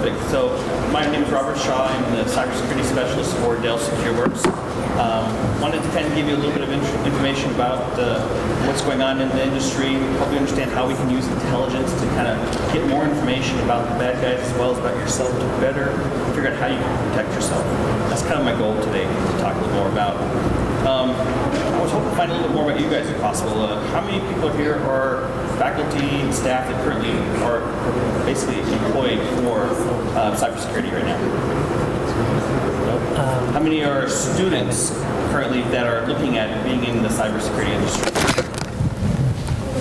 Perfect. So my name is Robert Shaw. I'm the cybersecurity specialist for Dell SecureWorks. Wanted to kind of give you a little bit of information about what's going on in the industry, help you understand how we can use intelligence to kind of get more information about the bad guys as well as about yourself to better figure out how you can protect yourself. That's kind of my goal today, to talk a little more about. I was hoping to find a little bit more about you guys if possible. How many people here are faculty and staff that currently are basically employed for cybersecurity right now? How many are students currently that are looking at being in the cybersecurity industry?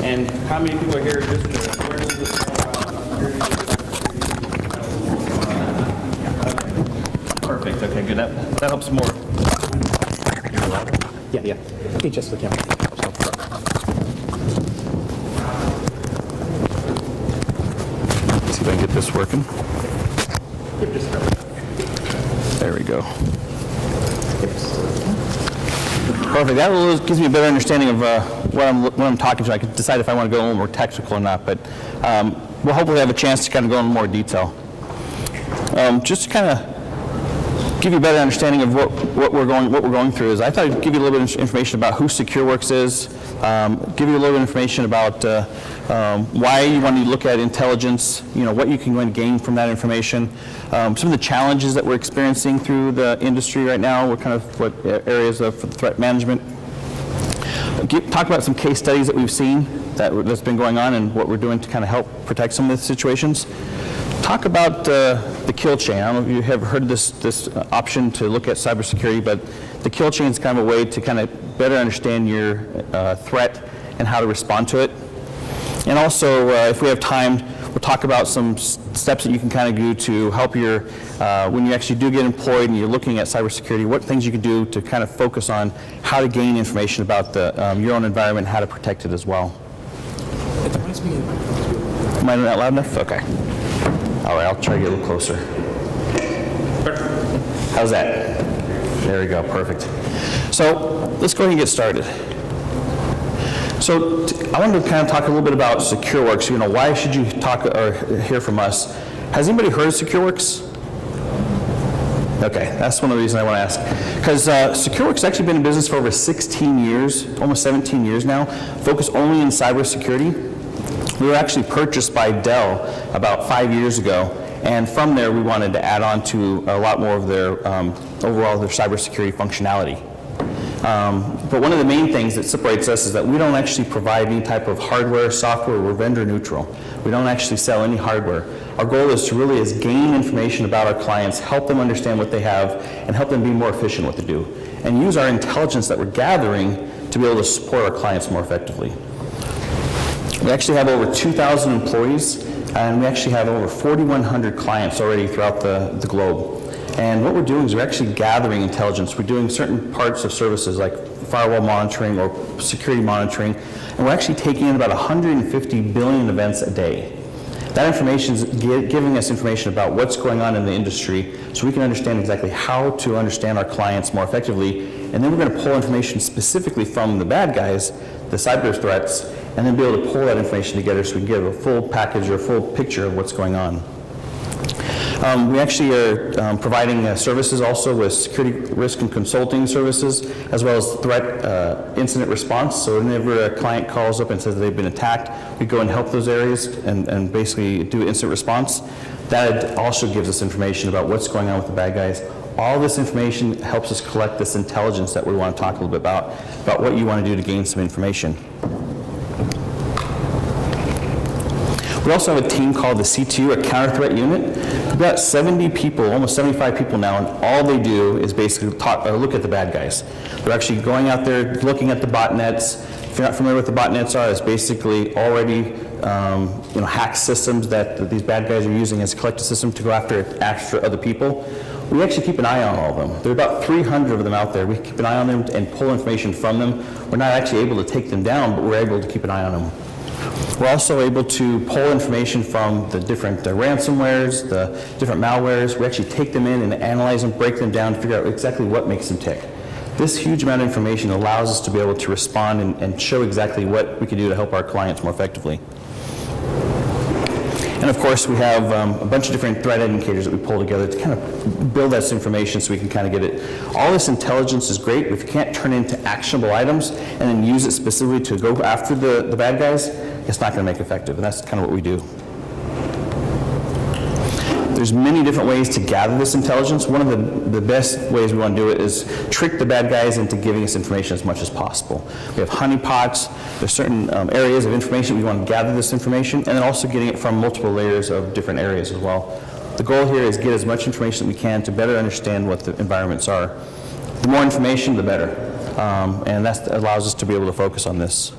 And how many people are here just to learn a little bit more about security? Perfect. Okay, good. That helps more. Yeah. Hey, just the camera. See if I can get this working. There we go. Perfect. That gives me a better understanding of what I'm talking to. I can decide if I want to go a little more technical or not, but we'll hopefully have a chance to kind of go into more detail. Just to kind of give you a better understanding of what we're going through is I thought I'd give you a little bit of information about who SecureWorks is, give you a little bit of information about why you want to look at intelligence, what you can gain from that information, some of the challenges that we're experiencing through the industry right now, what areas of threat management. Talk about some case studies that we've seen that's been going on and what we're doing to kind of help protect some of the situations. Talk about the kill chain. I don't know if you have heard this option to look at cybersecurity, but the kill chain is kind of a way to kind of better understand your threat and how to respond to it. And also, if we have time, we'll talk about some steps that you can kind of do to help your, when you actually do get employed and you're looking at cybersecurity, what things you can do to kind of focus on how to gain information about your own environment and how to protect it as well. Am I not loud enough? Okay. All right, I'll try to get a little closer. How's that? There we go, perfect. So let's go ahead and get started. So I wanted to kind of talk a little bit about SecureWorks. Why should you talk or hear from us? Has anybody heard of SecureWorks? Okay, that's one of the reasons I want to ask. Because SecureWorks has actually been in business for over 16 years, almost 17 years now, focused only in cybersecurity. We were actually purchased by Dell about 5 years ago, and from there we wanted to add on to a lot more of their overall their cybersecurity functionality. But one of the main things that separates us is that we don't actually provide any type of hardware, software. We're vendor neutral. We don't actually sell any hardware. Our goal is to really gain information about our clients, help them understand what they have, and help them be more efficient at what they do, and use our intelligence that we're gathering to be able to support our clients more effectively. We actually have over 2,000 employees, and we actually have over 4,100 clients already throughout the globe. And what we're doing is we're actually gathering intelligence. We're doing certain parts of services like firewall monitoring or security monitoring, and we're actually taking in about 150 billion events a day. That information is giving us information about what's going on in the industry so we can understand exactly how to understand our clients more effectively, and then we're going to pull information specifically from the bad guys, the cyber threats, and then be able to pull that information together so we can get a full package or a full picture of what's going on. We actually are providing services also with security risk and consulting services, as well as threat incident response. So whenever a client calls up and says they've been attacked, we go and help those areas and basically do incident response. That also gives us information about what's going on with the bad guys. All this information helps us collect this intelligence that we want to talk a little bit about what you want to do to gain some information. We also have a team called the C2, a counter threat unit. We've got 70 people, almost 75 people now, and all they do is basically look at the bad guys. They're actually going out there, looking at the botnets. If you're not familiar with what the botnets are, it's basically already hacked systems that these bad guys are using as a collective system to go after other people. We actually keep an eye on all of them. There are about 300 of them out there. We keep an eye on them and pull information from them. We're not actually able to take them down, but we're able to keep an eye on them. We're also able to pull information from the different ransomwares, the different malwares. We actually take them in and analyze them, break them down, figure out exactly what makes them tick. This huge amount of information allows us to be able to respond and show exactly what we can do to help our clients more effectively. And of course, we have a bunch of different threat indicators that we pull together to kind of build this information so we can kind of get it. All this intelligence is great, but if you can't turn it into actionable items and then use it specifically to go after the bad guys, it's not going to make it effective, and that's kind of what we do. There's many different ways to gather this intelligence. One of the best ways we want to do it is trick the bad guys into giving us information as much as possible. We have honeypots. There's certain areas of information we want to gather this information, and then also getting it from multiple layers of different areas as well. The goal here is get as much information that we can to better understand what the environments are. The more information, the better, and that allows us to be able to focus on this.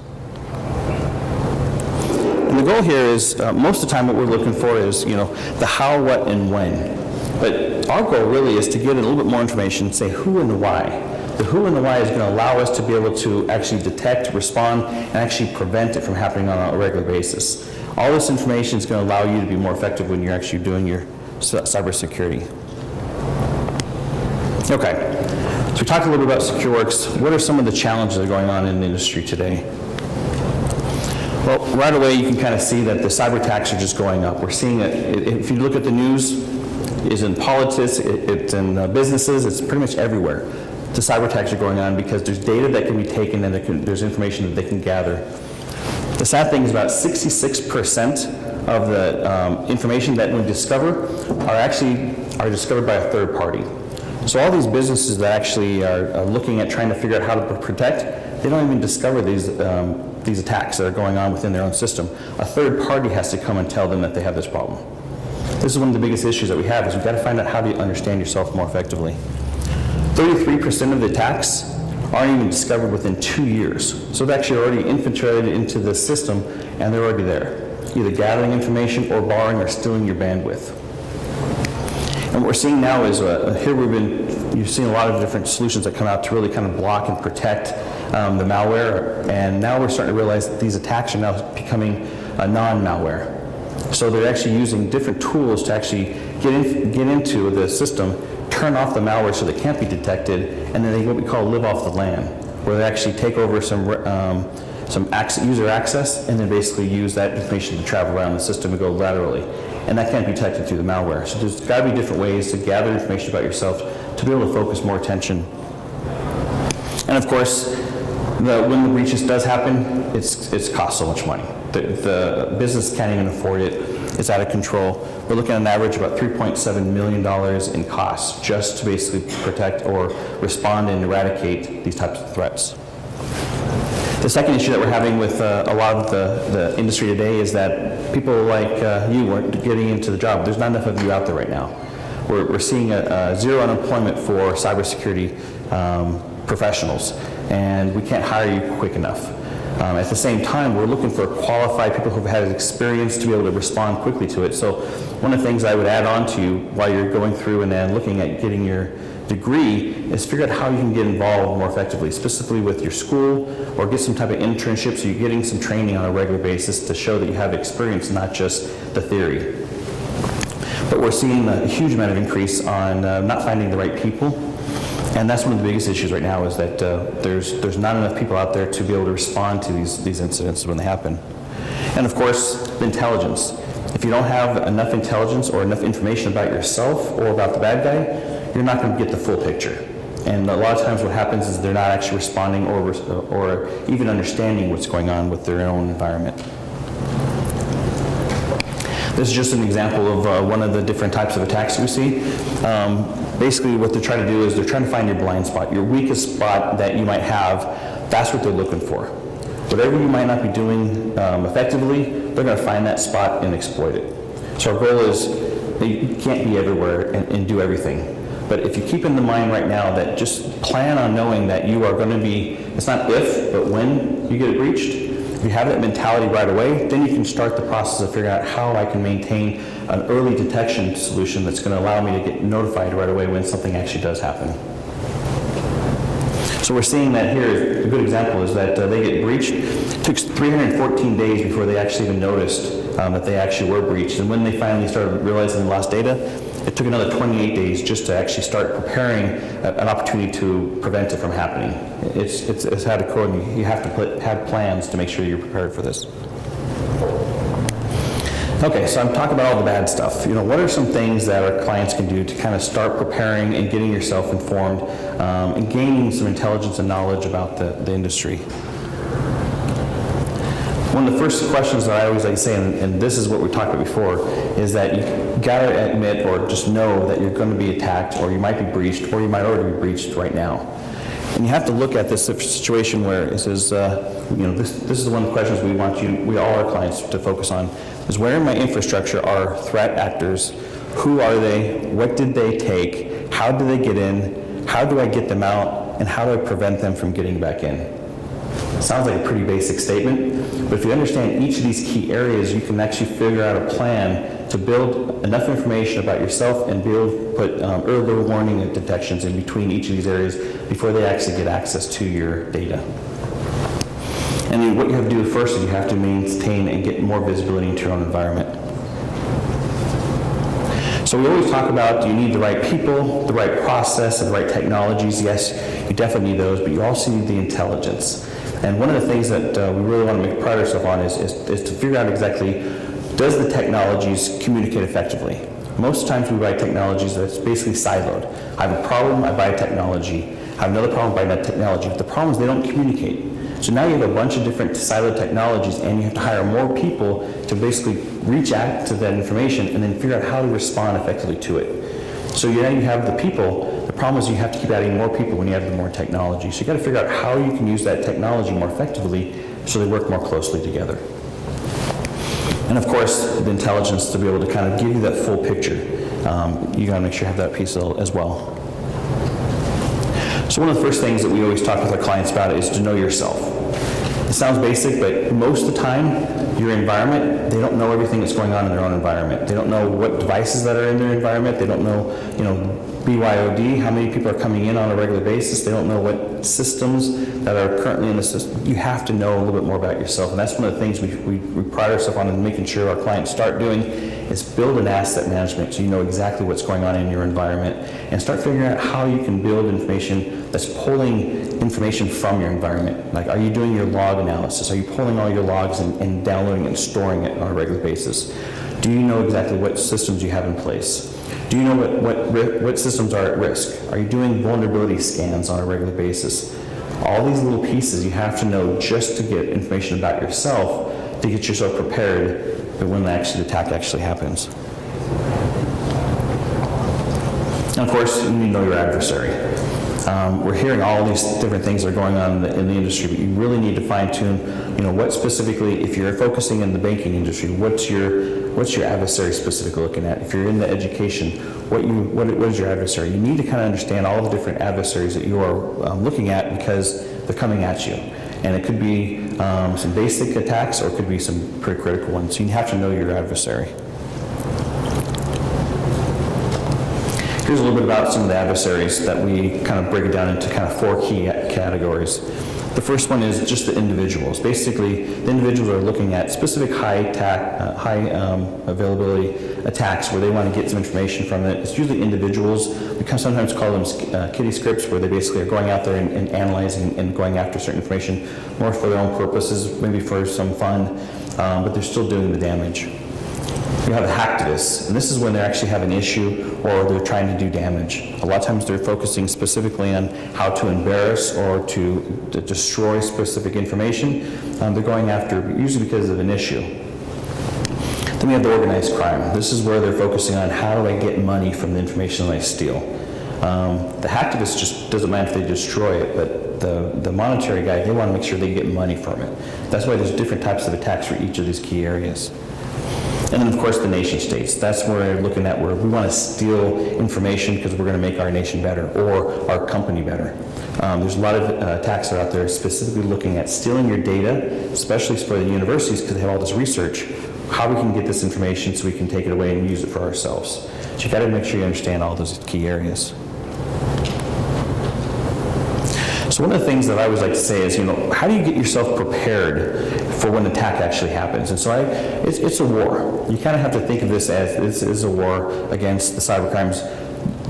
And the goal here is, most of the time what we're looking for is, the how, what, and when. But our goal really is to get a little bit more information, say who and the why. The who and the why is going to allow us to be able to actually detect, respond, and actually prevent it from happening on a regular basis. All this information is going to allow you to be more effective when you're actually doing your cybersecurity. Okay, so we talked a little bit about SecureWorks. What are some of the challenges that are going on in the industry today? Well, right away you can kind of see that the cyber attacks are just going up. We're seeing it, if you look at the news, it's in politics, it's in businesses, it's pretty much everywhere. The cyber attacks are going on because there's data that can be taken and there's information that they can gather. The sad thing is about 66% of the information that we discover are discovered by a third party. So all these businesses that actually are looking at trying to figure out how to protect, they don't even discover these attacks that are going on within their own system. A third party has to come and tell them that they have this problem. This is one of the biggest issues that we have, is we've got to find out how to understand yourself more effectively. 33% of the attacks aren't even discovered within 2 years. So they're actually already infiltrated into the system and they're already there, either gathering information or borrowing or stealing your bandwidth. And what we're seeing now is, you've seen a lot of different solutions that come out to really kind of block and protect the malware, and now we're starting to realize that these attacks are now becoming non-malware. So they're actually using different tools to actually get into the system, turn off the malware so they can't be detected, and then they what we call live off the land, where they actually take over some user access and then basically use that information to travel around the system and go laterally. And that can't be detected through the malware. So there's got to be different ways to gather information about yourself to be able to focus more attention. And of course, when the breaches does happen, it's cost so much money. The business can't even afford it. It's out of control. We're looking at an average about $3.7 million in costs just to basically protect or respond and eradicate these types of threats. The second issue that we're having with a lot of the industry today is that people like you aren't getting into the job. There's not enough of you out there right now. We're seeing a zero unemployment for cybersecurity professionals, and we can't hire you quick enough. At the same time, we're looking for qualified people who've had experience to be able to respond quickly to it. So one of the things I would add on to you while you're going through and then looking at getting your degree is figure out how you can get involved more effectively, specifically with your school, or get some type of internship so you're getting some training on a regular basis to show that you have experience, not just the theory. But we're seeing a huge amount of increase on not finding the right people. And that's one of the biggest issues right now, is that there's not enough people out there to be able to respond to these incidents when they happen. And of course, the intelligence. If you don't have enough intelligence or enough information about yourself or about the bad guy, you're not going to get the full picture. And a lot of times what happens is they're not actually responding or even understanding what's going on with their own environment. This is just an example of one of the different types of attacks we see. Basically what they're trying to do is they're trying to find your blind spot, your weakest spot that you might have. That's what they're looking for. Whatever you might not be doing effectively, they're going to find that spot and exploit it. So our goal is that you can't be everywhere and do everything. But if you keep in the mind right now that just plan on knowing that you are going to be, it's not if, but when you get it breached, if you have that mentality right away, then you can start the process of figuring out how I can maintain an early detection solution that's going to allow me to get notified right away when something actually does happen. So we're seeing that here, a good example is that they get breached. It took 314 days before they actually even noticed that they actually were breached. And when they finally started realizing they lost data, it took another 28 days just to actually start preparing an opportunity to prevent it from happening. It's had a code, and you have to have plans to make sure you're prepared for this. Okay, so I'm talking about all the bad stuff. What are some things that our clients can do to kind of start preparing and getting yourself informed and gaining some intelligence and knowledge about the industry? One of the first questions that I always like to say, and this is what we talked about before, is that you gotta admit or just know that you're going to be attacked, or you might be breached, or you might already be breached right now. And you have to look at this situation where it says, this is one of the questions we all our clients to focus on, is where in my infrastructure are threat actors? Who are they? What did they take? How did they get in? How do I get them out? And how do I prevent them from getting back in? Sounds like a pretty basic statement, but if you understand each of these key areas, you can actually figure out a plan to build enough information about yourself and be able to put early warning and detections in between each of these areas before they actually get access to your data. And then what you have to do first is you have to maintain and get more visibility into your own environment. So we always talk about, do you need the right people, the right process, and the right technologies? Yes, you definitely need those, but you also need the intelligence. And one of the things that we really want to make pride ourselves on is to figure out exactly, does the technologies communicate effectively? Most times we buy technologies that's basically siloed. I have a problem, I buy a technology. I have another problem, I buy that technology. But the problem is they don't communicate. So now you have a bunch of different siloed technologies, and you have to hire more people to basically reach out to that information and then figure out how to respond effectively to it. So now you have the people. The problem is you have to keep adding more people when you add more technology. So you got to figure out how you can use that technology more effectively so they work more closely together. And of course, the intelligence to be able to kind of give you that full picture. You got to make sure you have that piece as well. So one of the first things that we always talk with our clients about is to know yourself. It sounds basic, but most of the time, your environment, they don't know everything that's going on in their own environment. They don't know what devices that are in their environment. They don't know, BYOD, how many people are coming in on a regular basis. They don't know what systems that are currently in the system. You have to know a little bit more about yourself, and that's one of the things we pride ourselves on in making sure our clients start doing is build an asset management so you know exactly what's going on in your environment and start figuring out how you can build information that's pulling information from your environment. Like, are you doing your log analysis? Are you pulling all your logs and downloading and storing it on a regular basis? Do you know exactly what systems you have in place? Do you know what systems are at risk? Are you doing vulnerability scans on a regular basis? All these little pieces you have to know just to get information about yourself to get yourself prepared for when the attack actually happens. And of course, you need to know your adversary. We're hearing all these different things that are going on in the industry, but you really need to fine-tune, what specifically, if you're focusing in the banking industry, what's your adversary specifically looking at? If you're in the education, what is your adversary? You need to kind of understand all the different adversaries that you are looking at because they're coming at you. And it could be some basic attacks or it could be some pretty critical ones. So you have to know your adversary. Here's a little bit about some of the adversaries that we kind of break it down into kind of 4 key categories. The first one is just the individuals. Basically, the individuals are looking at specific high availability attacks where they want to get some information from it. It's usually individuals. We can sometimes call them kiddie scripts, where they basically are going out there and analyzing and going after certain information more for their own purposes, maybe for some fun, but they're still doing the damage. You have the hacktivists, and this is when they actually have an issue or they're trying to do damage. A lot of times they're focusing specifically on how to embarrass or to destroy specific information. They're going after, usually because of an issue. Then we have the organized crime. This is where they're focusing on how do I get money from the information that I steal. The hacktivist just doesn't mind if they destroy it, but the monetary guy, they want to make sure they get money from it. That's why there's different types of attacks for each of these key areas. And then, of course, the nation states. That's where we're looking at where we want to steal information because we're going to make our nation better or our company better. There's a lot of attacks that are out there specifically looking at stealing your data, especially for the universities because they have all this research, how we can get this information so we can take it away and use it for ourselves. So you got to make sure you understand all those key areas. So one of the things that I always like to say is, how do you get yourself prepared for when the attack actually happens? And so it's a war. You kind of have to think of this as this is a war against the cybercrimes.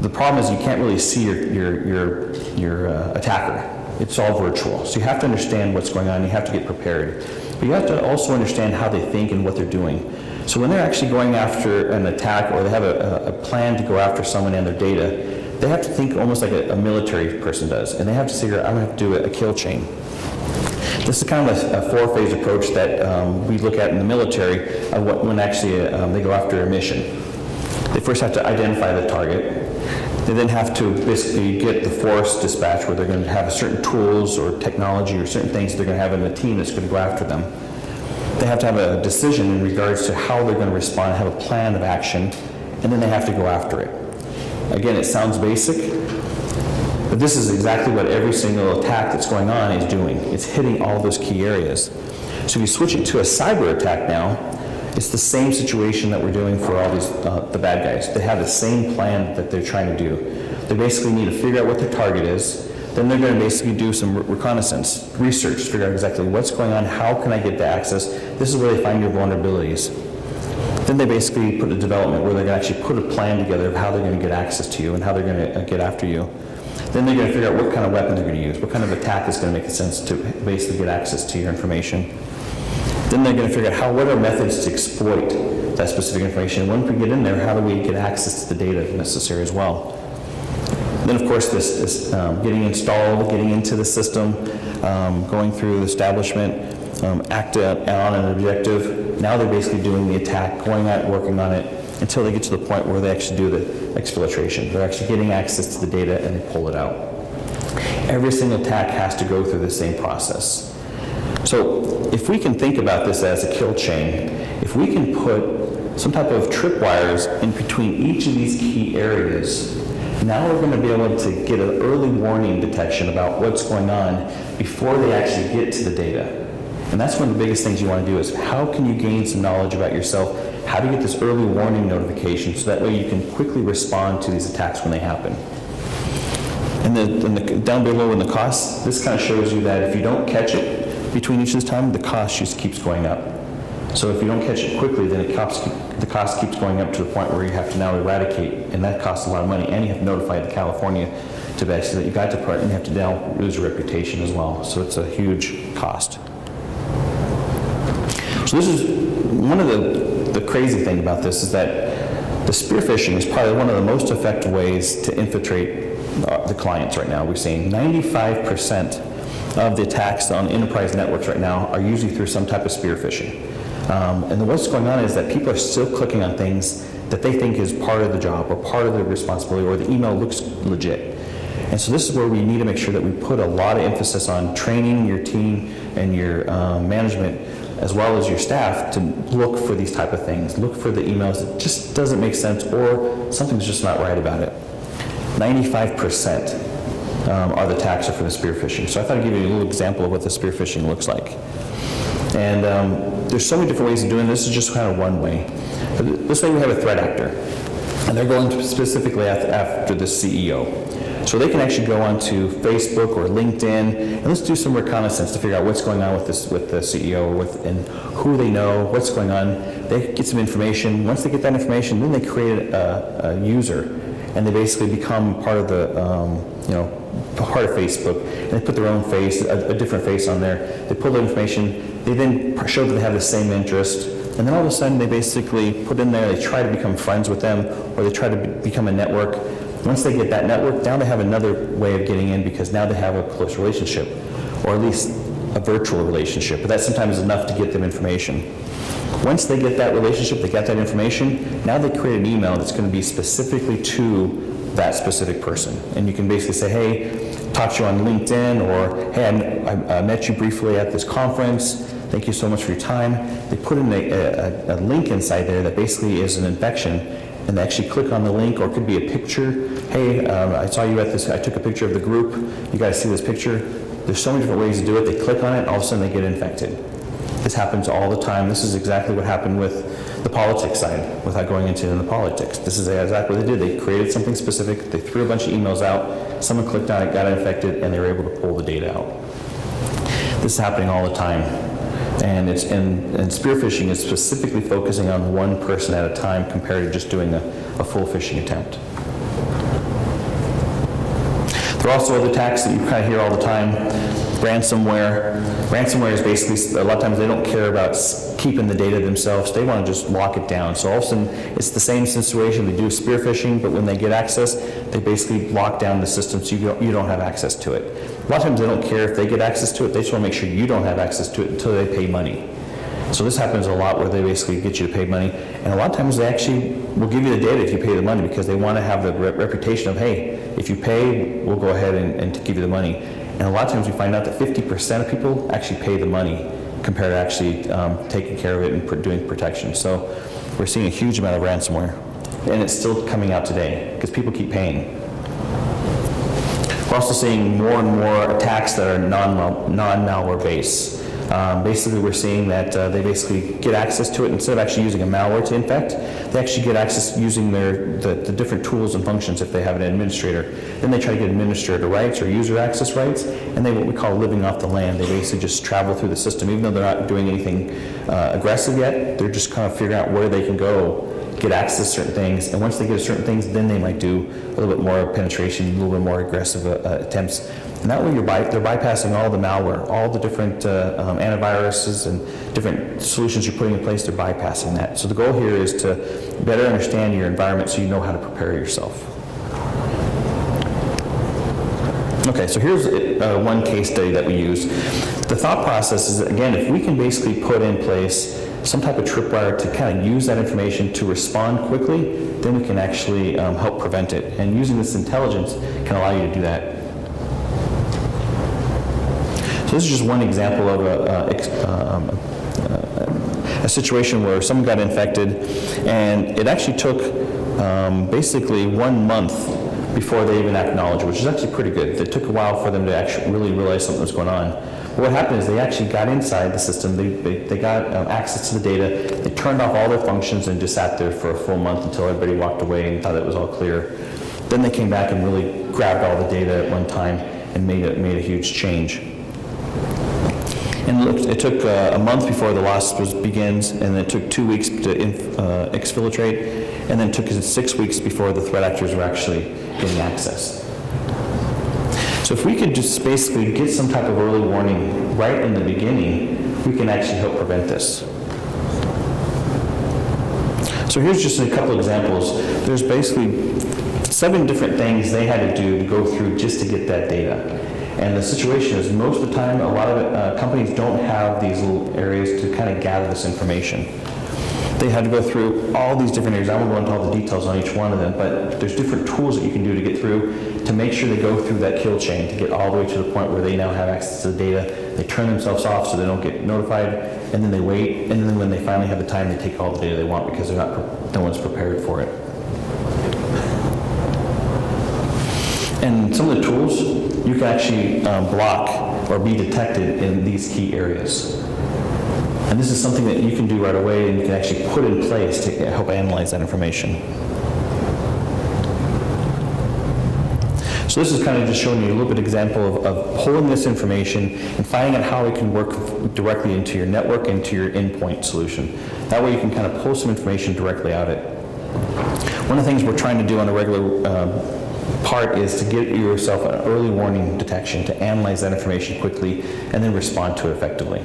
The problem is you can't really see your attacker. It's all virtual. So you have to understand what's going on. You have to get prepared. But you have to also understand how they think and what they're doing. So when they're actually going after an attack, or they have a plan to go after someone and their data, they have to think almost like a military person does, and they have to figure out, I'm going to have to do a kill chain. This is kind of a four-phase approach that we look at in the military when actually they go after a mission. They first have to identify the target. They then have to basically get the force dispatch, where they're going to have certain tools or technology or certain things they're going to have in the team that's going to go after them. They have to have a decision in regards to how they're going to respond, have a plan of action, and then they have to go after it. Again, it sounds basic, but this is exactly what every single attack that's going on is doing. It's hitting all those key areas. So if you switch it to a cyber attack now, it's the same situation that we're doing for all these the bad guys. They have the same plan that they're trying to do. They basically need to figure out what their target is. Then they're going to basically do some reconnaissance, research, figure out exactly what's going on, how can I get the access. This is where they find your vulnerabilities. Then they basically put a development where they're going to actually put a plan together of how they're going to get access to you and how they're going to get after you. Then they're going to figure out what kind of weapon they're going to use, what kind of attack is going to make sense to basically get access to your information. Then they're going to figure out what are methods to exploit that specific information. And once we get in there, how do we get access to the data if necessary as well? Then, of course, this getting installed, getting into the system, going through the establishment, act on an objective. Now they're basically doing the attack, going out, working on it, until they get to the point where they actually do the exfiltration. They're actually getting access to the data and they pull it out. Every single attack has to go through the same process. So if we can think about this as a kill chain, if we can put some type of tripwires in between each of these key areas, now we're going to be able to get an early warning detection about what's going on before they actually get to the data. And that's one of the biggest things you want to do is how can you gain some knowledge about yourself, how to get this early warning notification so that way you can quickly respond to these attacks when they happen. And down below in the costs, this kind of shows you that if you don't catch it between each of this time, the cost just keeps going up. So if you don't catch it quickly, then the cost keeps going up to the point where you have to now eradicate, and that costs a lot of money, and you have to notify the California to basically that you got to put, and you have to now lose your reputation as well. So it's a huge cost. So this is one of the crazy thing about this is that the spear phishing is probably one of the most effective ways to infiltrate the clients right now. We're seeing 95% of the attacks on enterprise networks right now are usually through some type of spear phishing. And what's going on is that people are still clicking on things that they think is part of the job or part of the responsibility, or the email looks legit. And so this is where we need to make sure that we put a lot of emphasis on training your team and your management as well as your staff to look for these type of things, look for the emails that just doesn't make sense or something's just not right about it. 95% are the attacks are for the spear phishing. So I thought I'd give you a little example of what the spear phishing looks like. And there's so many different ways of doing this. This is just kind of one way. But let's say we have a threat actor, and they're going specifically after the CEO. So they can actually go onto Facebook or LinkedIn, and let's do some reconnaissance to figure out what's going on with the CEO, and who they know, what's going on. They get some information. Once they get that information, then they create a user, and they basically become part of the, part of Facebook, and they put their own face, a different face on there. They pull the information. They then show that they have the same interest, and then all of a sudden they basically put in there, they try to become friends with them, or they try to become a network. Once they get that network, now they have another way of getting in because now they have a close relationship, or at least a virtual relationship, but that sometimes is enough to get them information. Once they get that relationship, they got that information, now they create an email that's going to be specifically to that specific person. And you can basically say, hey, talked to you on LinkedIn, or hey, I met you briefly at this conference, thank you so much for your time. They put in a link inside there that basically is an infection, and they actually click on the link, or it could be a picture. Hey, I saw you at this, I took a picture of the group, you guys see this picture? There's so many different ways to do it. They click on it, and all of a sudden they get infected. This happens all the time. This is exactly what happened with the politics side, without going into the politics. This is exactly what they did. They created something specific, they threw a bunch of emails out, someone clicked on it, got infected, and they were able to pull the data out. This is happening all the time. And spear phishing is specifically focusing on one person at a time compared to just doing a full phishing attempt. There are also other attacks that you kind of hear all the time. Ransomware. Ransomware is basically, a lot of times they don't care about keeping the data themselves. They want to just lock it down. So all of a sudden, it's the same situation. They do spear phishing, but when they get access, they basically lock down the system so you don't have access to it. A lot of times they don't care if they get access to it. They just want to make sure you don't have access to it until they pay money. So this happens a lot where they basically get you to pay money. And a lot of times they actually will give you the data if you pay the money because they want to have the reputation of, hey, if you pay, we'll go ahead and give you the money. And a lot of times we find out that 50% of people actually pay the money compared to actually taking care of it and doing protection. So we're seeing a huge amount of ransomware. And it's still coming out today because people keep paying. We're also seeing more and more attacks that are non-malware based. Basically, we're seeing that they basically get access to it instead of actually using a malware to infect. They actually get access using the different tools and functions if they have an administrator. Then they try to get administrator rights or user access rights, and they what we call living off the land. They basically just travel through the system, even though they're not doing anything aggressive yet. They're just kind of figuring out where they can go, get access to certain things, and once they get to certain things, then they might do a little bit more penetration, a little bit more aggressive attempts. And that way they're bypassing all the malware, all the different antiviruses and different solutions you're putting in place, they're bypassing that. So the goal here is to better understand your environment so you know how to prepare yourself. Okay, so here's one case study that we use. The thought process is, again, if we can basically put in place some type of tripwire to kind of use that information to respond quickly, then we can actually help prevent it. And using this intelligence can allow you to do that. So this is just one example of a situation where someone got infected, and it actually took basically 1 month before they even acknowledged it, which is actually pretty good. It took a while for them to actually really realize something was going on. But what happened is they actually got inside the system, they got access to the data, they turned off all their functions and just sat there for a full month until everybody walked away and thought it was all clear. Then they came back and really grabbed all the data at one time and made a huge change. And it took a month before the loss begins, and it took 2 weeks to exfiltrate, and then it took 6 weeks before the threat actors were actually getting access. So if we could just basically get some type of early warning right in the beginning, we can actually help prevent this. So here's just a couple examples. There's basically 7 different things they had to do to go through just to get that data. And the situation is most of the time, a lot of companies don't have these little areas to kind of gather this information. They had to go through all these different areas. I won't go into all the details on each one of them, but there's different tools that you can do to get through to make sure they go through that kill chain to get all the way to the point where they now have access to the data. They turn themselves off so they don't get notified, and then they wait, and then when they finally have the time, they take all the data they want because no one's prepared for it. And some of the tools, you can actually block or be detected in these key areas. And this is something that you can do right away and you can actually put in place to help analyze that information. So this is kind of just showing you a little bit example of pulling this information and finding out how it can work directly into your network, into your endpoint solution. That way you can kind of pull some information directly out of it. One of the things we're trying to do on a regular part is to get yourself an early warning detection, to analyze that information quickly and then respond to it effectively.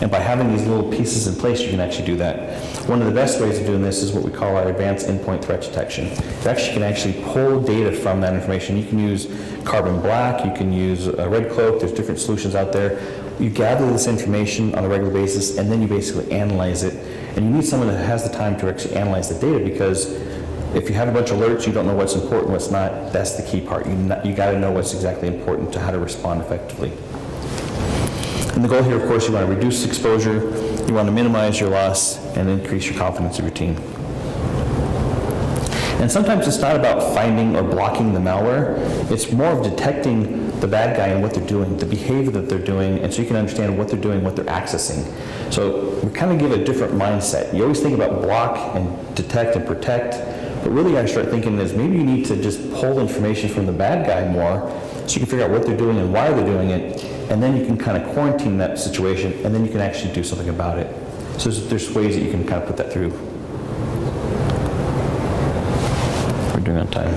And by having these little pieces in place, you can actually do that. One of the best ways of doing this is what we call our advanced endpoint threat detection. You can actually pull data from that information. You can use Carbon Black, you can use Red Cloak, there's different solutions out there. You gather this information on a regular basis and then you basically analyze it. And you need someone that has the time to actually analyze the data, because if you have a bunch of alerts, you don't know what's important, what's not. That's the key part. You got to know what's exactly important to how to respond effectively. And the goal here, of course, you want to reduce exposure, you want to minimize your loss, and increase your confidence of your team. And sometimes it's not about finding or blocking the malware. It's more of detecting the bad guy and what they're doing, the behavior that they're doing, and so you can understand what they're doing, what they're accessing. So we kind of give a different mindset. You always think about block and detect and protect, but really I start thinking is maybe you need to just pull information from the bad guy more so you can figure out what they're doing and why they're doing it, and then you can kind of quarantine that situation, and then you can actually do something about it. So there's ways that you can kind of put that through. We're doing on time.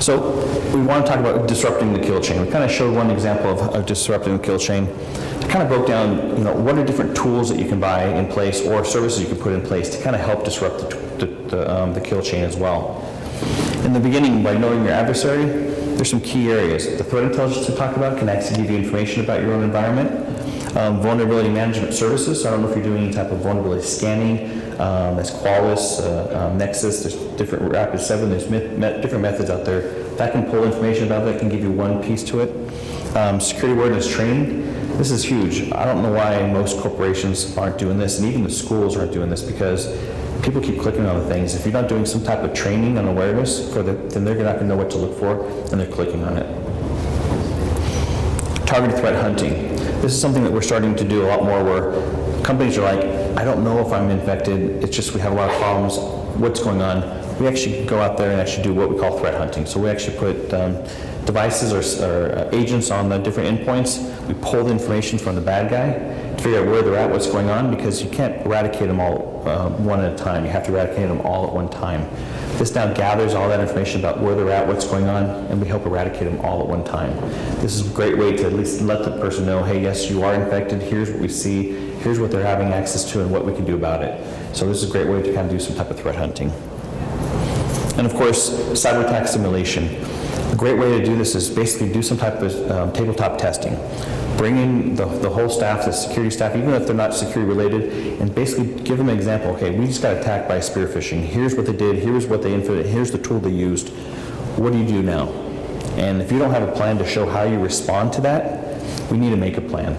So we want to talk about disrupting the kill chain. We kind of showed one example of disrupting the kill chain. I kind of broke down, what are different tools that you can buy in place or services you can put in place to kind of help disrupt the kill chain as well. In the beginning, by knowing your adversary, there's some key areas. The threat intelligence we talked about can actually give you information about your own environment. Vulnerability management services, so I don't know if you're doing any type of vulnerability scanning. There's Qualys, Nexus, there's different Rapid7, there's different methods out there that can pull information about that, can give you one piece to it. Security awareness training, this is huge. I don't know why most corporations aren't doing this, and even the schools aren't doing this, because people keep clicking on the things. If you're not doing some type of training on awareness, then they're not going to know what to look for, and they're clicking on it. Targeted threat hunting. This is something that we're starting to do a lot more, where companies are like, I don't know if I'm infected, it's just we have a lot of problems, what's going on? We actually go out there and actually do what we call threat hunting. So we actually put devices or agents on the different endpoints. We pull the information from the bad guy to figure out where they're at, what's going on, because you can't eradicate them all one at a time. You have to eradicate them all at one time. This now gathers all that information about where they're at, what's going on, and we help eradicate them all at one time. This is a great way to at least let the person know, hey, yes, you are infected, here's what we see, here's what they're having access to, and what we can do about it. So this is a great way to kind of do some type of threat hunting. And of course, cyber attack simulation. A great way to do this is basically do some type of tabletop testing. Bring in the whole staff, the security staff, even if they're not security related, and basically give them an example. Okay, we just got attacked by spear phishing. Here's what they did, here's what they infiltrated, here's the tool they used. What do you do now? And if you don't have a plan to show how you respond to that, we need to make a plan.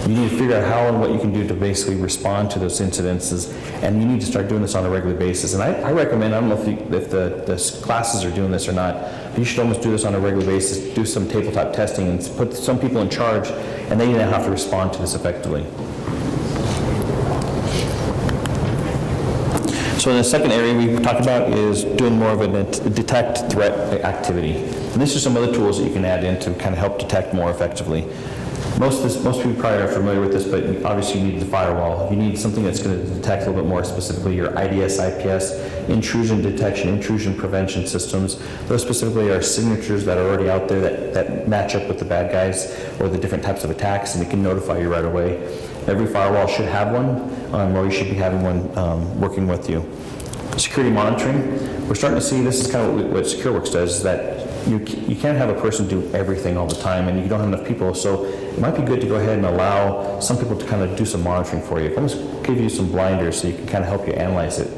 You need to figure out how and what you can do to basically respond to those incidences, and you need to start doing this on a regular basis. And I recommend, I don't know if the classes are doing this or not, but you should almost do this on a regular basis, do some tabletop testing and put some people in charge, and they now have to respond to this effectively. So the second area we talked about is doing more of a detect threat activity. And these are some other tools that you can add in to kind of help detect more effectively. Most people probably are familiar with this, but obviously you need the firewall. You need something that's going to detect a little bit more specifically your IDS, IPS, intrusion detection, intrusion prevention systems. Those specifically are signatures that are already out there that match up with the bad guys or the different types of attacks, and it can notify you right away. Every firewall should have one, or you should be having one working with you. Security monitoring. We're starting to see, this is kind of what SecureWorks does, is that you can't have a person do everything all the time, and you don't have enough people, so it might be good to go ahead and allow some people to kind of do some monitoring for you. Almost give you some blinders so you can kind of help you analyze it.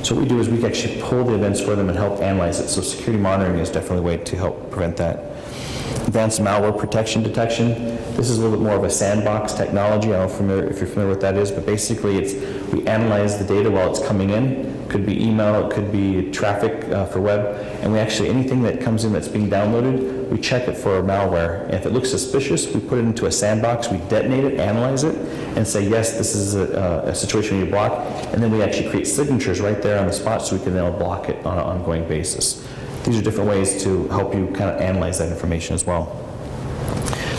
So what we do is we actually pull the events for them and help analyze it. So security monitoring is definitely a way to help prevent that. Advanced malware protection detection. This is a little bit more of a sandbox technology. I don't know if you're familiar with what that is, but basically we analyze the data while it's coming in. It could be email, it could be traffic for web, and we actually, anything that comes in that's being downloaded, we check it for malware. And if it looks suspicious, we put it into a sandbox, we detonate it, analyze it, and say, yes, this is a situation we need to block, and then we actually create signatures right there on the spot so we can then block it on an ongoing basis. These are different ways to help you kind of analyze that information as well.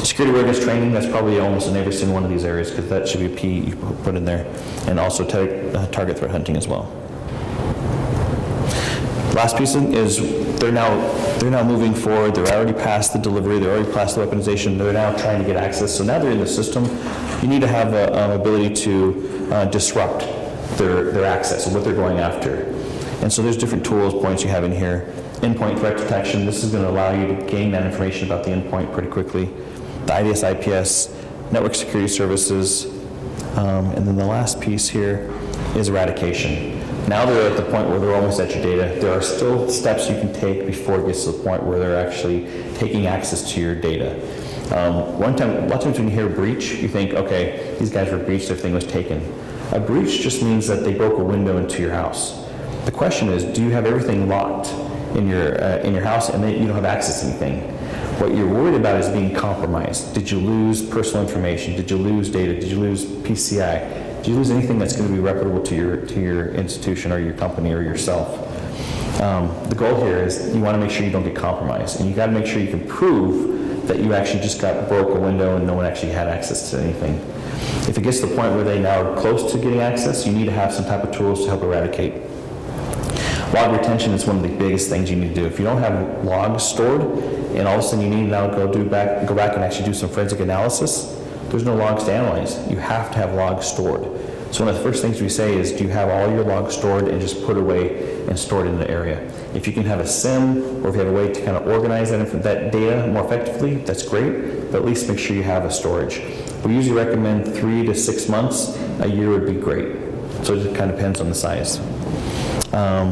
Security awareness training, that's probably almost in every single one of these areas, because that should be a P you put in there. And also target threat hunting as well. Last piece is they're now moving forward. They're already past the delivery. They're already past the weaponization. They're now trying to get access. So now they're in the system. You need to have an ability to disrupt their access and what they're going after. And so there's different tools, points you have in here. Endpoint threat detection. This is going to allow you to gain that information about the endpoint pretty quickly. The IDS, IPS, network security services, and then the last piece here is eradication. Now they're at the point where they're almost at your data. There are still steps you can take before it gets to the point where they're actually taking access to your data. A lot of times when you hear breach, you think, okay, these guys were breached, everything was taken. A breach just means that they broke a window into your house. The question is, do you have everything locked in your house and you don't have access to anything? What you're worried about is being compromised. Did you lose personal information? Did you lose data? Did you lose PCI? Did you lose anything that's going to be reputable to your institution or your company or yourself? The goal here is you want to make sure you don't get compromised, and you got to make sure you can prove that you actually just broke a window and no one actually had access to anything. If it gets to the point where they now are close to getting access, you need to have some type of tools to help eradicate. Log retention is one of the biggest things you need to do. If you don't have logs stored, and all of a sudden you need to now go back and actually do some forensic analysis, there's no logs to analyze. You have to have logs stored. So one of the first things we say is, do you have all your logs stored and just put away and stored in the area? If you can have a SIM, or if you have a way to kind of organize that data more effectively, that's great, but at least make sure you have a storage. We usually recommend 3 to 6 months. A year would be great. So it kind of depends on the size.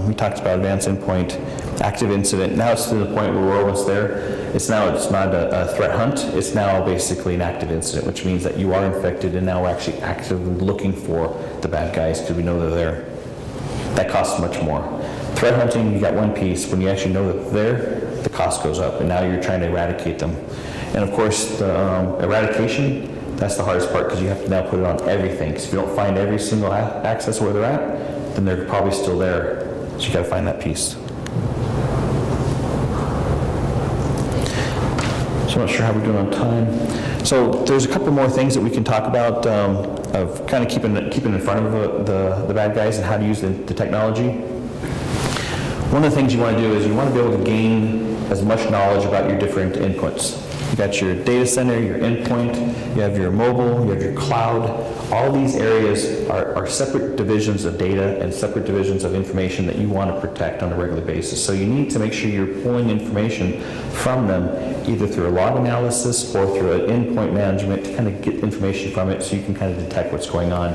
We talked about advanced endpoint, active incident. Now it's to the point where we're almost there. It's not a threat hunt. It's now basically an active incident, which means that you are infected and now we're actually actively looking for the bad guys because we know they're there. That costs much more. Threat hunting, you got one piece. When you actually know that they're there, the cost goes up, and now you're trying to eradicate them. And of course, the eradication, that's the hardest part because you have to now put it on everything. Because if you don't find every single access where they're at, then they're probably still there. So you got to find that piece. So I'm not sure how we're doing on time. So there's a couple more things that we can talk about of kind of keeping in front of the bad guys and how to use the technology. One of the things you want to do is you want to be able to gain as much knowledge about your different inputs. You got your data center, your endpoint, you have your mobile, you have your cloud. All these areas are separate divisions of data and separate divisions of information that you want to protect on a regular basis. So you need to make sure you're pulling information from them, either through a log analysis or through an endpoint management to kind of get information from it so you can kind of detect what's going on.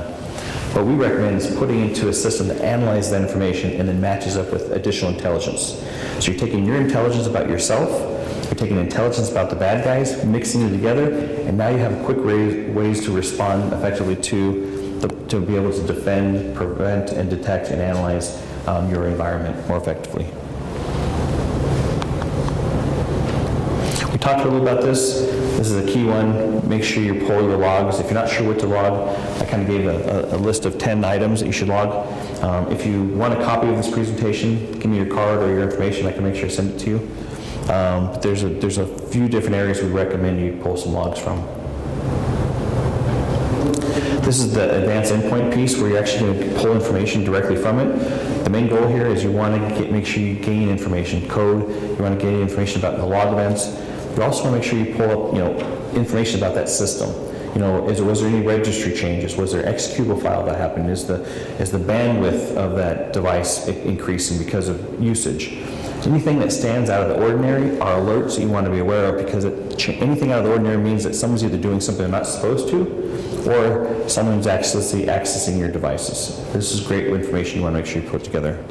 What we recommend is putting into a system that analyzes that information and then matches up with additional intelligence. So you're taking your intelligence about yourself, you're taking intelligence about the bad guys, mixing it together, and now you have quick ways to respond effectively to be able to defend, prevent, and detect and analyze your environment more effectively. We talked a little about this. This is a key one. Make sure you pull your logs. If you're not sure what to log, I kind of gave a list of 10 items that you should log. If you want a copy of this presentation, give me your card or your information. I can make sure I send it to you. But there's a few different areas we recommend you pull some logs from. This is the advanced endpoint piece where you're actually going to pull information directly from it. The main goal here is you want to make sure you gain information, code. You want to gain information about the log events. You also want to make sure you pull up, information about that system. Was there any registry changes? Was there executable file that happened? Is the bandwidth of that device increasing because of usage? Anything that stands out of the ordinary are alerts that you want to be aware of, because anything out of the ordinary means that someone's either doing something they're not supposed to, or someone's accessing your devices. This is great information you want to make sure you put together.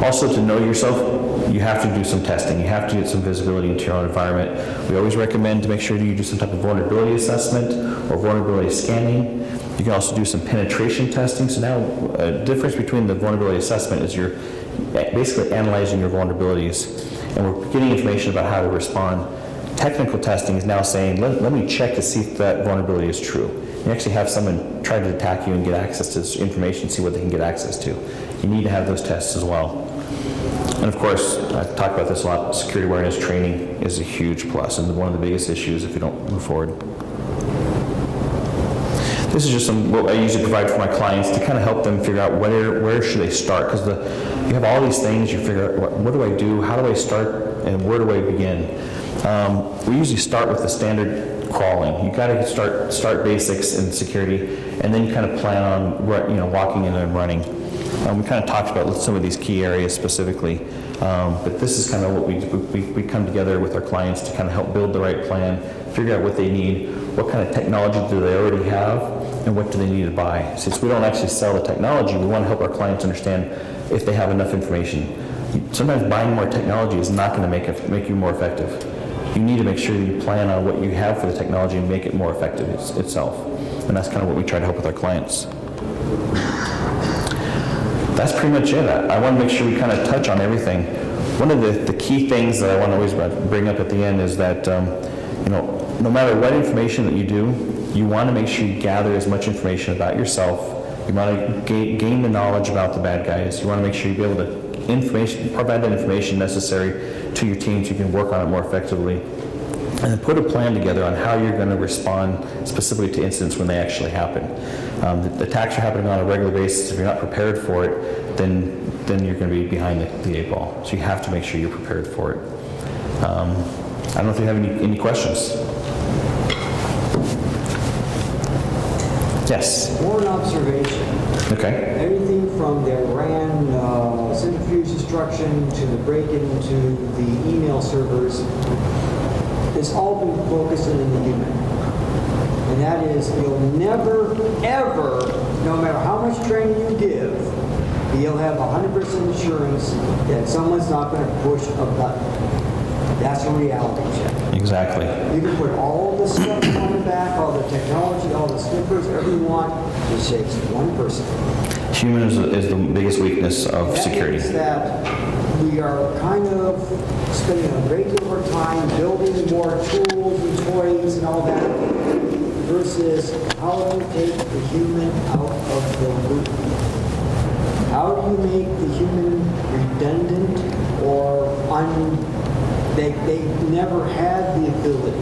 Also, to know yourself, you have to do some testing. You have to get some visibility into your own environment. We always recommend to make sure you do some type of vulnerability assessment or vulnerability scanning. You can also do some penetration testing. So now, a difference between the vulnerability assessment is you're basically analyzing your vulnerabilities, and we're getting information about how to respond. Technical testing is now saying, let me check to see if that vulnerability is true. You actually have someone try to attack you and get access to this information, see what they can get access to. You need to have those tests as well. And of course, I talk about this a lot, security awareness training is a huge plus and one of the biggest issues if you don't move forward. This is just what I usually provide for my clients to kind of help them figure out where should they start, because you have all these things, you figure out what do I do, how do I start, and where do I begin? We usually start with the standard crawling. You got to start basics in security, and then you kind of plan on walking in and running. We kind of talked about some of these key areas specifically, but this is kind of what we come together with our clients to kind of help build the right plan, figure out what they need, what kind of technology do they already have, and what do they need to buy. Since we don't actually sell the technology, we want to help our clients understand if they have enough information. Sometimes buying more technology is not going to make you more effective. You need to make sure that you plan on what you have for the technology and make it more effective itself. And that's kind of what we try to help with our clients. That's pretty much it. I want to make sure we kind of touch on everything. One of the key things that I want to always bring up at the end is that, no matter what information that you do, you want to make sure you gather as much information about yourself. You want to gain the knowledge about the bad guys. You want to make sure you be able to provide that information necessary to your team so you can work on it more effectively. and then put a plan together on how you're going to respond specifically to incidents when they actually happen. The attacks are happening on a regular basis. If you're not prepared for it, then you're going to be behind the 8 ball. So you have to make sure you're prepared for it. I don't know if you have any questions. Yes. More an observation. Okay. Everything from the Iran centrifuge destruction to the break-in to the email servers, it's all been focused in the human. And that is, you'll never, ever, no matter how much training you give, you'll have 100% assurance that someone's not going to push a button. That's a reality check. Exactly. You can put all the stuff on the back, all the technology, all the stickers, whatever you want, it takes one person. Human is the biggest weakness of security. That means that we are kind of spending a great deal of our time building more tools and toys and all that, versus how do you take the human out of the loop? How do you make the human redundant or they never had the ability?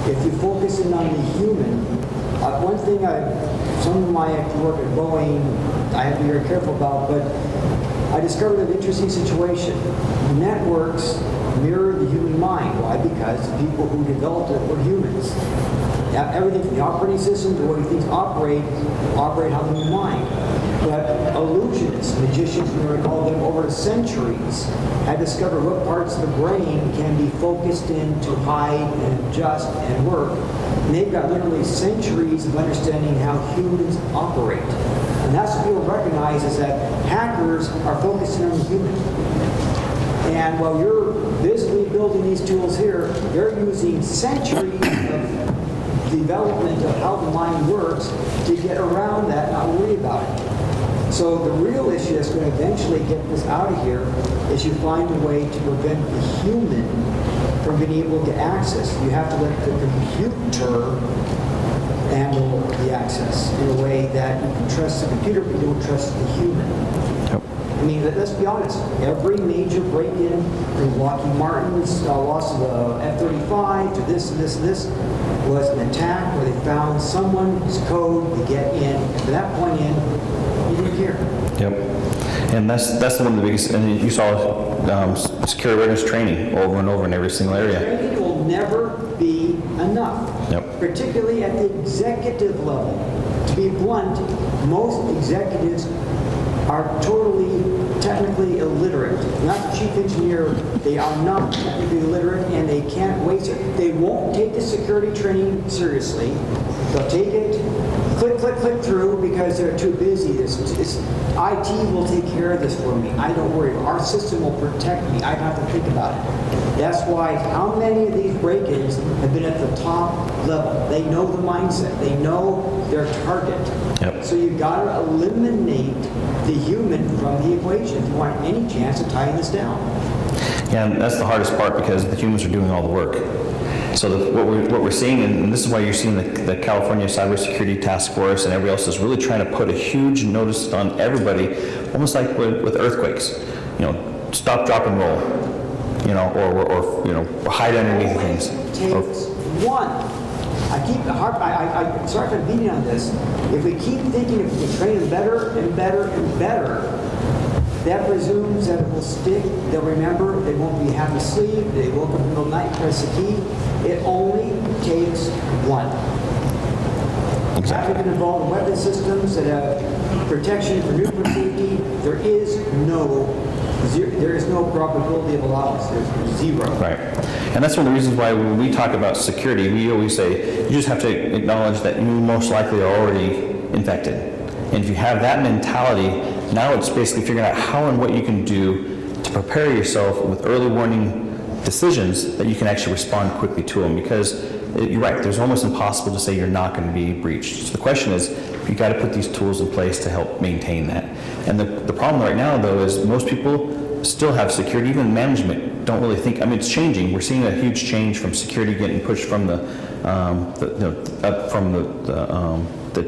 If you focus in on the human, one thing some of my work at Boeing, I have to be very careful about, but I discovered an interesting situation. Networks mirror the human mind. Why? Because the people who developed it were humans. Everything from the operating system to what you think operate how the human mind. But illusionists, magicians, we call them, over centuries, had discovered what parts of the brain can be focused in to hide and adjust and work. And they've got literally centuries of understanding how humans operate. And that's what people recognize, is that hackers are focusing on the human. And while you're busily building these tools here, they're using centuries of development of how the mind works to get around that and not worry about it. So the real issue that's going to eventually get this out of here is you find a way to prevent the human from being able to get access. You have to let the computer handle the access in a way that you can trust the computer, but you don't trust the human. Yep. I mean, let's be honest. Every major break-in, from Lockheed Martin's loss of the F-35 to this and this and this, was an attack where they found someone's code to get in. And from that point in, you didn't care. Yep. And that's one of the biggest, and you saw security awareness training over and over in every single area. Training will never be enough. Yep. Particularly at the executive level. To be blunt, most executives are totally technically illiterate. Not the chief engineer, they are not technically illiterate, and they can't waste it. They won't take the security training seriously. They'll take it, click through because they're too busy. IT will take care of this for me. I don't worry. Our system will protect me. I don't have to think about it. That's why how many of these break-ins have been at the top level. They know the mindset. They know their target. Yep. So you've got to eliminate the human from the equation if you want any chance of tying this down. Yeah, and that's the hardest part because the humans are doing all the work. So what we're seeing, and this is why you're seeing the California Cybersecurity Task Force and everybody else is really trying to put a huge notice on everybody, almost like with earthquakes. Stop, drop, and roll. Or hide underneath things. Takes one. I'm sorry for beating on this. If we keep thinking if we can train them better and better and better, that presumes that it will stick, they'll remember, they won't be half asleep, they woke up in the middle of the night, press the key. It only takes one. Exactly. Having been involved in weapon systems that have protection for nuclear safety, there is no probability of a loss. There's zero. Right. And that's one of the reasons why when we talk about security, we always say you just have to acknowledge that you most likely are already infected. And if you have that mentality, now it's basically figuring out how and what you can do to prepare yourself with early warning decisions that you can actually respond quickly to them. Because you're right, there's almost impossible to say you're not going to be breached. So the question is, you got to put these tools in place to help maintain that. And the problem right now, though, is most people still have security, even management don't really think, it's changing. We're seeing a huge change from security getting pushed from the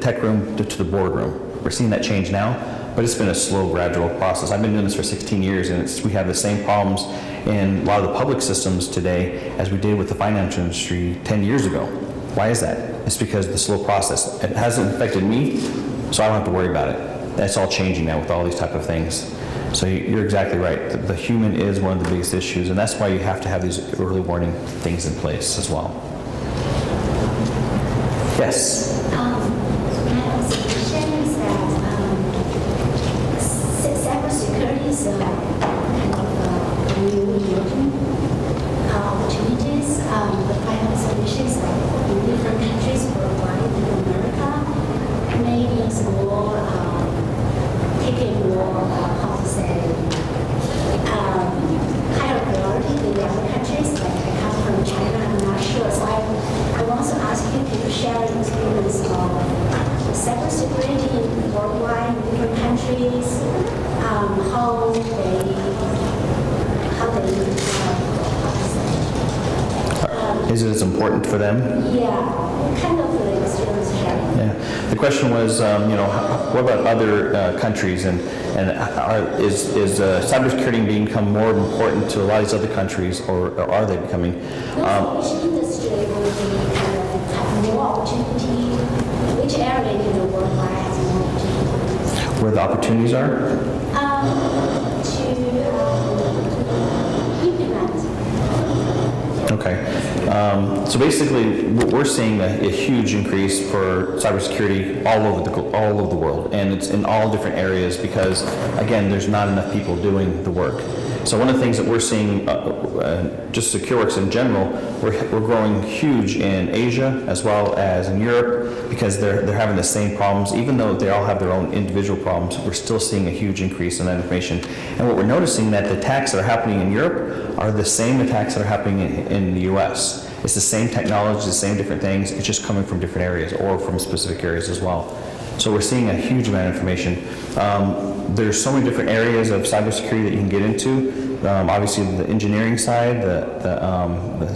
tech room to the boardroom. We're seeing that change now, but it's been a slow, gradual process. I've been doing this for 16 years, and we have the same problems in a lot of the public systems today as we did with the financial industry 10 years ago. Why is that? It's because of the slow process. It hasn't affected me, so I don't have to worry about it. That's all changing now with all these type of things. So you're exactly right. The human is one of the biggest issues, and that's why you have to have these early warning things in place as well. Yes? My observation is that cybersecurity is kind of new emerging opportunities. But my observation is that in different countries worldwide, in America, maybe it's more taking more, how to say, higher priority than the other countries. Like I come from China, I'm not sure. So I want to ask you to share your experience of cybersecurity worldwide in different countries, how they how to say, Is it as important for them? yeah, kind of experience sharing. Yeah. The question was, what about other countries, and is cybersecurity become more important to a lot of these other countries, or are they becoming? Which industry will be kind of have more opportunity? Which area in the world has more opportunities? Where the opportunities are? To implement. Okay. So basically, we're seeing a huge increase for cybersecurity all over the world, and it's in all different areas because, again, there's not enough people doing the work. So one of the things that we're seeing, just SecureWorks in general, we're growing huge in Asia as well as in Europe because they're having the same problems. Even though they all have their own individual problems, we're still seeing a huge increase in that information. And what we're noticing that the attacks that are happening in Europe are the same attacks that are happening in the U.S. It's the same technology, the same different things. It's just coming from different areas or from specific areas as well. So we're seeing a huge amount of information. There's so many different areas of cybersecurity that you can get into. Obviously, the engineering side, the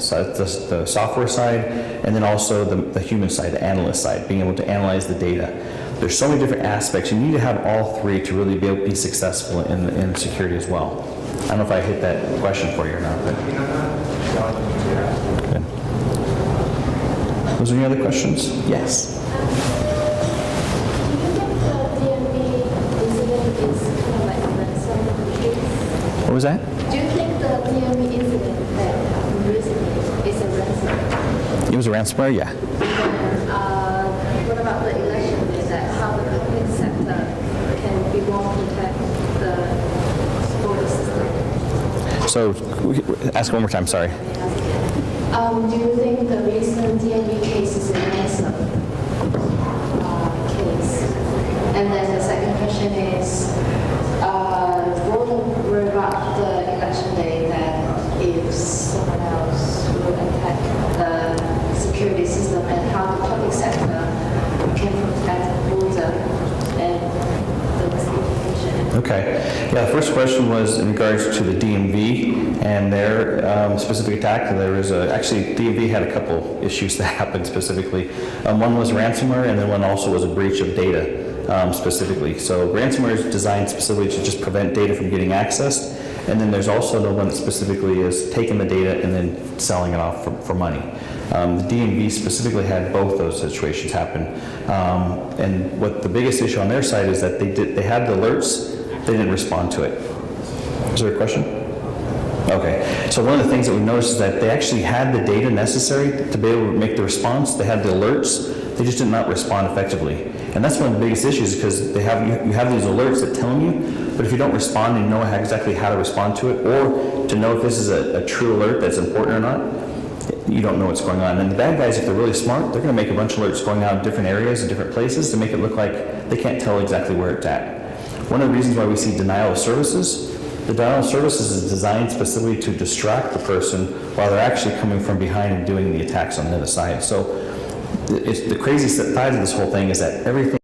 software side, and then also the human side, the analyst side, being able to analyze the data. There's so many different aspects. You need to have all three to really be able to be successful in security as well. I don't know if I hit that question for you or not, but. Good. Was there any other questions? Yes. What was that? Do you think the DMV incident that happened recently is a ransomware? It was a ransomware, yeah. What about the election? Is that how the public sector can be more protect the voter system? So, ask one more time, sorry. Do you think the recent DMV case is a ransom case? And then the second question is, what about the election day that if someone else will attack the security system and how the public sector can protect the voter and the misinformation? Okay. Yeah, the first question was in regards to the DMV and their specific attack. There was actually, DMV had a couple issues that happened specifically. One was ransomware, and then one also was a breach of data. Specifically. So ransomware is designed specifically to just prevent data from getting accessed, and then there's also the one that specifically is taking the data and then selling it off for money. The DMV specifically had both those situations happen, and what the biggest issue on their side is that they had the alerts, they didn't respond to it. Is there a question? Okay, so one of the things that we noticed is that they actually had the data necessary to be able to make the response. They had the alerts, they just did not respond effectively. And that's one of the biggest issues because you have these alerts that tell you, but if you don't respond and know exactly how to respond to it, or to know if this is a true alert that's important or not, you don't know what's going on. And the bad guys, if they're really smart, they're going to make a bunch of alerts going out in different areas and different places to make it look like they can't tell exactly where it's at. One of the reasons why we see denial of services, the denial of services is designed specifically to distract the person while they're actually coming from behind and doing the attacks on the other side. So it's the crazy side of this whole thing is that everything